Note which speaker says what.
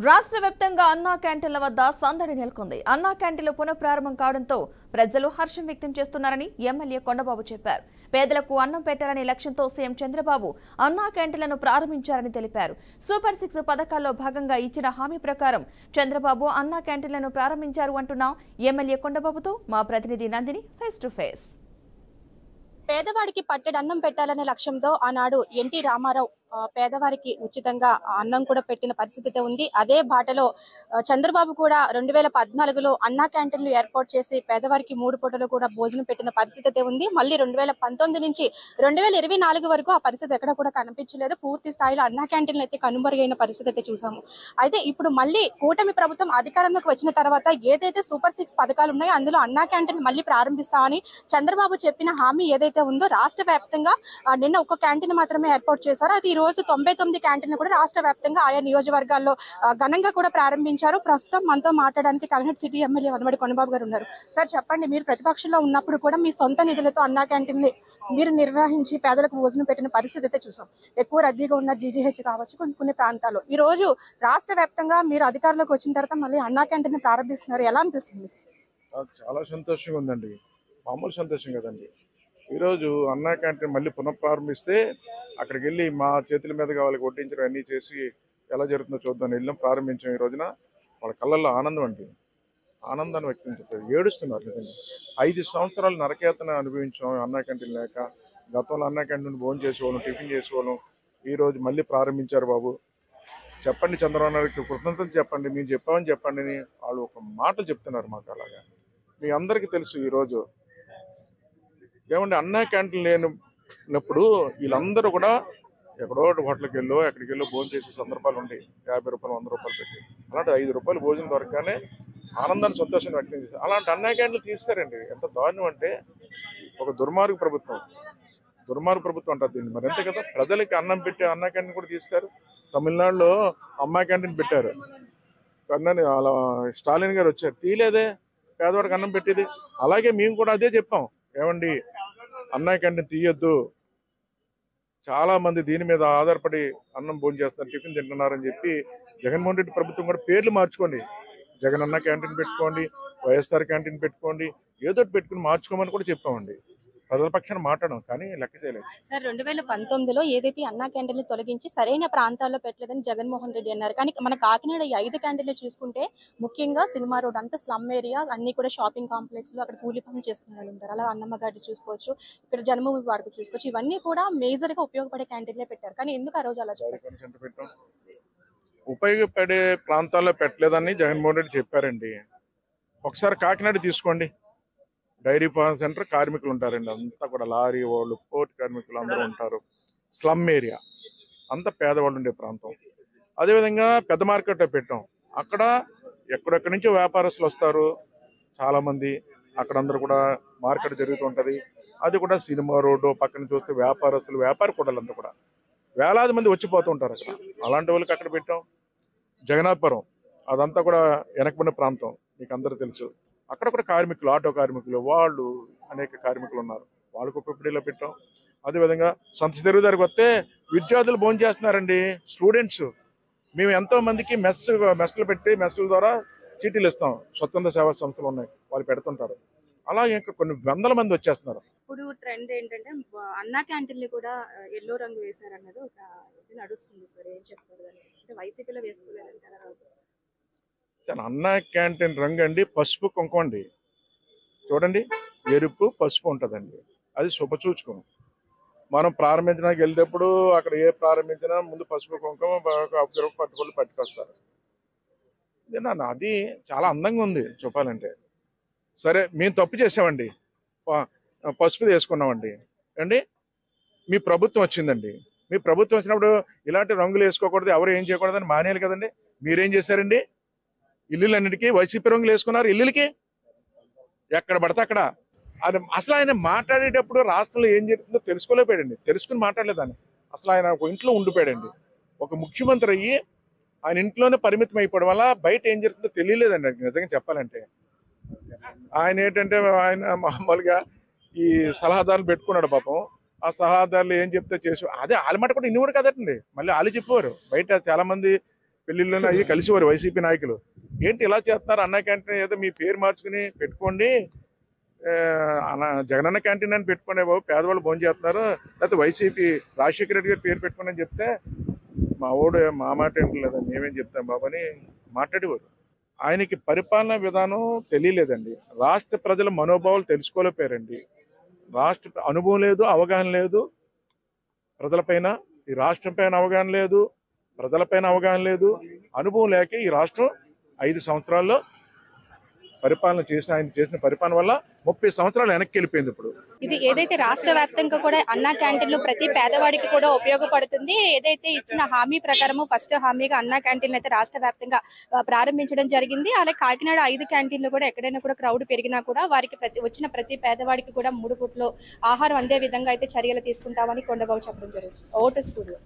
Speaker 1: రాష్ట్ర వ్యాప్తంగా అన్నా క్యాంటీన్ల వద్ద సందడి నెలకొంది. అన్నా క్యాంటీన్లు పునఃప్రారంభం కావడంతో ప్రజలు హర్షం వ్యక్తం చేస్తున్నారని ఎమ్మెల్యే కొండబాబు చెప్పారు. పేదలకు అన్నం పెట్టాలనే లక్ష్యంతో సీఎం చంద్రబాబు అన్నా క్యాంటీన్లను ప్రారంభించారని తెలిపారు. సూపర్ 6 పథకాల్లో భాగంగా ఇచ్చిన హామీ ప్రకారం చంద్రబాబు అన్నా క్యాంటీన్లను ప్రారంభించారు అంటున్న ఎమ్మెల్యే కొండబాబుతో మా ప్రతినిధి నందిని ఫేస్ టు ఫేస్.
Speaker 2: పేదవాడికి పట్టెడు అన్నం పెట్టాలనే లక్ష్యంతో ఆనాడు ఎన్టీ రామారావు పేదవారికి ఉచితంగా అన్నం కూడా పెట్టిన పరిస్థితి ఉంది. అదే బాటలో చంద్రబాబు కూడా 2014లో అన్నా క్యాంటీన్లు ఏర్పాటు చేసి పేదవారికి 3 పూటలు కూడా భోజనం పెట్టిన పరిస్థితి ఉంది. మళ్ళీ 2019 నుంచి 2024 వరకు ఆ పరిస్థితి ఎక్కడ కూడా కనిపించలేదు. పూర్తి స్థాయిలో అన్నా క్యాంటీన్లు అయితే కనుమరుగైన పరిస్థితి అయితే చూసాము. అయితే ఇప్పుడు మళ్ళీ కూటమి ప్రభుత్వం అధికారంలోకి వచ్చిన తర్వాత ఏదైతే సూపర్ 6 పథకాలు ఉన్నాయో అందులో అన్నా క్యాంటీన్ మళ్ళీ ప్రారంభిస్తామని చంద్రబాబు చెప్పిన హామీ ఏదైతే ఉందో రాష్ట్ర వ్యాప్తంగా నిన్న ఒక క్యాంటీన్ మాత్రమే ఏర్పాటు చేశారు. అది ఈ రోజు 99 క్యాంటీన్ కూడా రాష్ట్ర వ్యాప్తంగా ఆయా నియోజకవర్గాల్లో ఘనంగా కూడా ప్రారంభించారు. ప్రస్తుతం మనతో మాట్లాడడానికి కల్నూరు సిటీ ఎమ్మెల్యే వనమడి కొండబాబు గారు ఉన్నారు. సార్ చెప్పండి, మీరు ప్రతిపక్షంలో ఉన్నప్పుడు కూడా మీ సొంత నిధులతో అన్నా క్యాంటీన్ ని మీరు నిర్వహించి పేదలకు భోజనం పెట్టిన పరిస్థితి అయితే చూసాం. ఎక్కువ రద్దీగా ఉన్న జీజీహెచ్ కావచ్చు కొన్ని ప్రాంతాల్లో. ఈ రోజు రాష్ట్ర వ్యాప్తంగా మీరు అధికారంలోకి వచ్చిన తర్వాత మళ్ళీ అన్నా క్యాంటీన్ ని ప్రారంభిస్తున్నారు. ఎలా అనిపిస్తుంది?
Speaker 3: చాలా సంతోషంగా ఉందండి. మామూలు సంతోషం కదండి. ఈరోజు అన్నా క్యాంటీన్ మళ్ళీ పునఃప్రారంభిస్తే అక్కడికి వెళ్ళి మా చేతుల మీదుగా వాళ్ళకి వడ్డించడం అన్నీ చేసి ఎలా జరుగుతుందో చూద్దాం వెళ్ళాం, ప్రారంభించాం. ఈ రోజున వాళ్ళ కళ్ళల్లో ఆనందం అండి, ఆనందాన్ని వ్యక్తం చేస్తారు, ఏడుస్తున్నారు. నిజంగా 5 సంవత్సరాలు నరకేతన అనుభవించాం అన్నా క్యాంటీన్ లేక. గతంలో అన్నా క్యాంటీన్ భోజనం చేసేవాళ్ళం, టిఫిన్ చేసేవాళ్ళం. ఈరోజు మళ్ళీ ప్రారంభించారు. బాబు చెప్పండి, చంద్రబాబు నాయుడుకి కృతజ్ఞతలు చెప్పండి, మేము చెప్పామని చెప్పండి అని వాళ్ళు ఒక మాట చెప్తున్నారు మాకు. అలాగా మీ అందరికీ తెలుసు. ఈరోజు ఏమంటే అన్నా క్యాంటీన్ లేనప్పుడు వీళ్ళందరూ కూడా ఎక్కడో హోటల్కి వెళ్ళో ఎక్కడికి వెళ్ళో భోజనం చేసే సందర్భాలు ఉంటాయి. 50 రూపాయలు 100 రూపాయలు పెట్టి అలాంటి 5 రూపాయలు భోజనం దొరకగానే ఆనందాన్ని సంతోషాన్ని వ్యక్తం చేస్తారు. అలాంటి అన్నా క్యాంటీన్లు తీస్తారండి. ఎంత దారుణం అంటే ఒక దుర్మార్గ ప్రభుత్వం అంటారు దీన్ని. మరి అంతే కదా, ప్రజలకి అన్నం పెట్టి అన్నా క్యాంటీన్ కూడా తీస్తారు. తమిళనాడులో అమ్మా క్యాంటీన్ పెట్టారు. కన్నాని అలా స్టాలిన్ గారు వచ్చారు, తీలేదే పేదవాడికి అన్నం పెట్టేది. అలాగే మేము కూడా అదే చెప్పాం, ఏమండి అన్నా క్యాంటీన్ తీయొద్దు, చాలా మంది దీని మీద ఆధారపడి అన్నం భోజనం చేస్తున్నారు, టిఫిన్ తింటున్నారని చెప్పి జగన్మోహన్ రెడ్డి ప్రభుత్వం కూడా పేర్లు మార్చుకోండి, జగన్ అన్న క్యాంటీన్ పెట్టుకోండి, వైఎస్ఆర్ క్యాంటీన్ పెట్టుకోండి, ఏదో పెట్టుకుని మార్చుకోమని కూడా చెప్పామండి. ప్రజల పక్షాన మాట్లాడడం, కానీ లెక్క చేయలేదు.
Speaker 2: సార్ 2019లో ఏదైతే అన్నా క్యాంటీన్లు తొలగించి సరైన ప్రాంతాల్లో పెట్టలేదని జగన్మోహన్ రెడ్డి అన్నారు. కానీ మన కాకినాడ ఈ 5 క్యాంటీన్లు చూసుకుంటే ముఖ్యంగా సినిమా రోడ్ అంతా స్లమ్ ఏరియా, అన్ని కూడా షాపింగ్ కాంప్లెక్స్ లో అక్కడ కూలీ పనులు చేసుకునే వాళ్ళు ఉంటారు. అలా అన్నమ్మ గారి చూసుకోవచ్చు, ఇక్కడ జన్మభూమి పార్క్ చూసుకోవచ్చు. ఇవన్నీ కూడా మేజర్ గా ఉపయోగపడే క్యాంటీన్లే పెట్టారు. కానీ ఎందుకు ఆ రోజు అలా
Speaker 3: పెట్టాం? ఉపయోగపడే ప్రాంతాల్లో పెట్టలేదని జగన్మోహన్ రెడ్డి చెప్పారండి. ఒకసారి కాకినాడ తీసుకోండి, డైరీ ఫార్మ్ సెంటర్ కార్మికులు ఉంటారండి, అంతా కూడా లారీ వాళ్ళు, పోర్ట్ కార్మికులు అందరూ ఉంటారు. స్లమ్ ఏరియా అంతా పేదవాళ్ళు ఉండే ప్రాంతం. అదేవిధంగా పెద్ద మార్కెట్లో పెట్టాం, అక్కడ ఎక్కడెక్కడి నుంచో వ్యాపారస్తులు వస్తారు చాలామంది, అక్కడ అందరూ కూడా మార్కెట్ జరుగుతుంటుంది. అది కూడా సినిమా రోడ్డు పక్కన చూస్తే వ్యాపారస్తులు, వ్యాపార కూడలంతా కూడా వేలాది మంది వచ్చిపోతూ ఉంటారు అక్కడ. అలాంటి వాళ్ళకి అక్కడ పెట్టాం. జగన్నాథపురం అదంతా కూడా వెనకబడిన ప్రాంతం, మీకు అందరూ తెలుసు. అక్కడ కూడా కార్మికులు, ఆటో కార్మికులు, వాళ్ళు అనేక కార్మికులు ఉన్నారు, వాళ్ళకు ఉపయోగపడేలా పెట్టాం. అదేవిధంగా సంత తెరువు దగ్గరకు వస్తే విద్యార్థులు భోజనం చేస్తున్నారండి, స్టూడెంట్స్. మేము ఎంతో మందికి మెస్సులు పెట్టి మెస్సుల ద్వారా చీటీలు ఇస్తాం. స్వచ్ఛంద సేవా సంస్థలు ఉన్నాయి, వాళ్ళు పెడుతుంటారు. అలాగే ఇంకా కొన్ని వందల మంది వచ్చేస్తున్నారు.
Speaker 2: ఇప్పుడు ట్రెండ్ ఏంటంటే అన్నా క్యాంటీన్లు కూడా ఎల్లో రంగు వేశారన్నది ఒక నడుస్తుంది. సార్ ఏం చెప్తారు? అంటే వైసీపీలో వేసుకోలేదంటారా?
Speaker 3: అన్నా క్యాంటీన్ రంగు అండి పసుపు కుంకుమ అండి. చూడండి, ఎరుపు పసుపు ఉంటుందండి, అది శుభసూచకం. మనం ప్రారంభించడానికి వెళ్ళేటప్పుడు అక్కడ ఏ ప్రారంభించినా ముందు పసుపు కుంకుమ పట్టుకొస్తారు. అది చాలా అందంగా ఉంది చెప్పాలంటే. సరే, మేము తప్పు చేసామండి, పసుపు వేసుకున్నామండి అండి. మీ ప్రభుత్వం వచ్చిందండి, మీ ప్రభుత్వం వచ్చినప్పుడు ఇలాంటి రంగులు వేసుకోకూడదు, ఎవరు ఏం చేయకూడదని మానేయాలి కదండి. మీరేం చేశారండి? ఇల్లులన్నిటికీ వైసీపీ రంగులు వేసుకున్నారు. ఇల్లులకి ఎక్కడ పడితే అక్కడ. అది అసలు ఆయన మాట్లాడేటప్పుడు రాష్ట్రంలో ఏం జరుగుతుందో తెలుసుకోలేకపోయాడండి, తెలుసుకుని మాట్లాడలేదని. అసలు ఆయన ఒక ఇంట్లో ఉండిపోయాడండి. ఒక ముఖ్యమంత్రి అయ్యి ఆయన ఇంట్లోనే పరిమితం అయిపోవడం వల్ల బయట ఏం జరుగుతుందో తెలియలేదండి నిజంగా చెప్పాలంటే. ఆయన ఏంటంటే ఆయన మామూలుగా ఈ సలహాదారులు పెట్టుకున్నాడు పాపం. ఆ సలహాదారులు ఏం చెప్తే చేసి, అదే వాళ్ళ మాట కూడా ఇన్ని కూడా కదండి, మళ్ళీ వాళ్ళు చెప్పేవారు. బయట చాలా మంది పెళ్లిళ్ళని అవి కలిసివారు వైసీపీ నాయకులు. ఏంటి ఇలా చేస్తున్నారు? అన్న క్యాంటీన్ ఏదో మీ పేరు మార్చుకుని పెట్టుకోండి, జగనన్న క్యాంటీన్ అని పెట్టుకునే బాబు, పేదవాళ్ళు భోజనం చేస్తున్నారు, లేకపోతే వైసీపీ రాజశేఖర రెడ్డి గారి పేరు పెట్టుకోండి అని చెప్తే మా మాట ఏంటి లేదా, మేమేం చెప్తాం బాబు అని మాట్లాడేవారు. ఆయనకి పరిపాలనా విధానం తెలియలేదండి. రాష్ట్ర ప్రజల మనోభావాలు తెలుసుకోలేకపోయారండి. రాష్ట్ర అనుభవం లేదు, అవగాహన లేదు ప్రజలపైన. ఈ రాష్ట్రం పైన అవగాహన లేదు, ప్రజలపైన అవగాహన లేదు. అనుభవం లేక ఈ రాష్ట్రం 5 సంవత్సరాల్లో పరిపాలన ఆయన చేసిన పరిపాలన వల్ల 30 సంవత్సరాలు వెనక్కి వెళ్ళిపోయింది. ఇప్పుడు
Speaker 2: ఇది ఏదైతే రాష్ట్ర వ్యాప్తంగా కూడా అన్నా క్యాంటీన్లు ప్రతి పేదవాడికి కూడా ఉపయోగపడుతుంది. ఏదైతే ఇచ్చిన హామీ ప్రకారము ఫస్ట్ హామీగా అన్నా క్యాంటీన్లు అయితే రాష్ట్ర వ్యాప్తంగా ప్రారంభించడం జరిగింది. అలాగే కాకినాడ 5 క్యాంటీన్లు కూడా ఎక్కడైనా కూడా క్రౌడ్ పెరిగినా కూడా వారికి వచ్చిన ప్రతి పేదవాడికి కూడా 3 పూటలు ఆహారం అందే విధంగా అయితే చర్యలు తీసుకుంటామని కొండబాబు చెప్పడం జరుగుతుంది. Vote studio.